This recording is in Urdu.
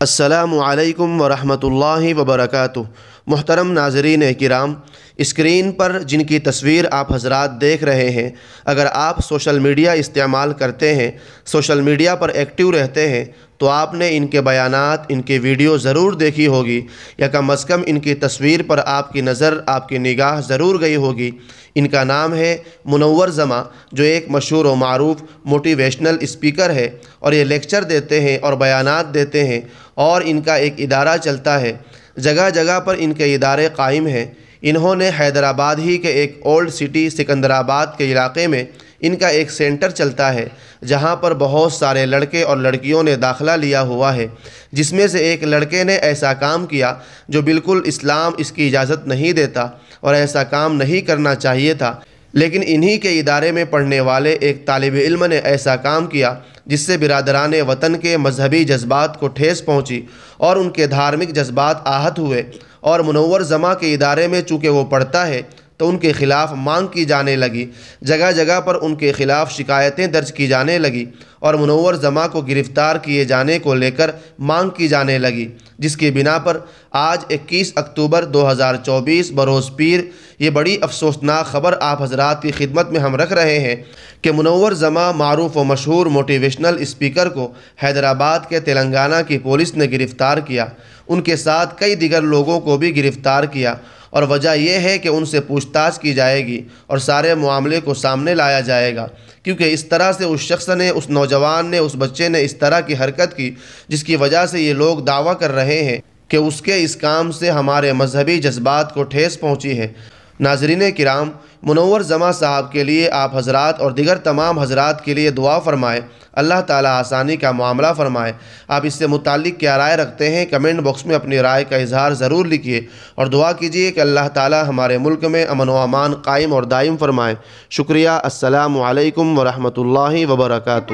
السلام علیکم ورحمۃ اللہ وبرکاتہ۔ محترم ناظرین کرام، اسکرین پر جن کی تصویر آپ حضرات دیکھ رہے ہیں، اگر آپ سوشل میڈیا استعمال کرتے ہیں، سوشل میڈیا پر ایکٹیو رہتے ہیں، تو آپ نے ان کے بیانات، ان کی ویڈیو ضرور دیکھی ہوگی، یا کم از کم ان کی تصویر پر آپ کی نظر، آپ کی نگاہ ضرور گئی ہوگی۔ ان کا نام ہے منور زماں، جو ایک مشہور و معروف موٹیویشنل اسپیکر ہے، اور یہ لیکچر دیتے ہیں اور بیانات دیتے ہیں، اور ان کا ایک ادارہ چلتا ہے۔ جگہ جگہ پر ان کے ادارے قائم ہیں۔ انہوں نے حیدرآباد ہی کے ایک اولڈ سٹی سکندرآباد کے علاقے میں ان کا ایک سینٹر چلتا ہے، جہاں پر بہت سارے لڑکے اور لڑکیوں نے داخلہ لیا ہوا ہے، جس میں سے ایک لڑکے نے ایسا کام کیا جو بالکل اسلام اس کی اجازت نہیں دیتا، اور ایسا کام نہیں کرنا چاہیے تھا، لیکن انہی کے ادارے میں پڑھنے والے ایک طالب علم نے ایسا کام کیا جس سے برادران وطن کے مذہبی جذبات کو ٹھیس پہنچی اور ان کے دھارمک جذبات آہت ہوئے، اور منور زماں کے ادارے میں چونکہ وہ پڑھتا ہے تو ان کے خلاف مانگ کی جانے لگی۔ جگہ جگہ پر ان کے خلاف شکایتیں درج کی جانے لگی، اور منور زماں کو گرفتار کیے جانے کو لے کر مانگ کی جانے لگی، جس کی بنا پر آج 21 اکتوبر 2024 بروز پیر یہ بڑی افسوسناک خبر آپ حضرات کی خدمت میں ہم رکھ رہے ہیں کہ منور زماں معروف و مشہور موٹیویشنل اسپیکر کو حیدرآباد کے تلنگانہ کی پولیس نے گرفتار کیا۔ ان کے ساتھ کئی دیگر لوگوں کو بھی گرفتار کیا، اور وجہ یہ ہے کہ ان سے پوچھ تاچھ کی جائے گی اور سارے معاملے کو سامنے لایا جائے گا، کیونکہ اس طرح سے اس شخص نے، اس نوجوان نے، اس بچے نے اس طرح کی حرکت کی، جس کی وجہ سے یہ لوگ دعویٰ کر رہے ہیں کہ اس کے اس کام سے ہمارے مذہبی جذبات کو ٹھیس پہنچی ہے۔ ناظرین کرام، منور زماں صاحب کے لیے آپ حضرات اور دیگر تمام حضرات کے لیے دعا فرمائے، اللہ تعالیٰ آسانی کا معاملہ فرمائے۔ آپ اس سے متعلق کیا رائے رکھتے ہیں، کمنٹ باکس میں اپنی رائے کا اظہار ضرور لکھیے، اور دعا کیجیے کہ اللہ تعالیٰ ہمارے ملک میں امن و امان قائم اور دائم فرمائے۔ شکریہ۔ السلام علیکم ورحمۃ اللہ وبرکاتہ۔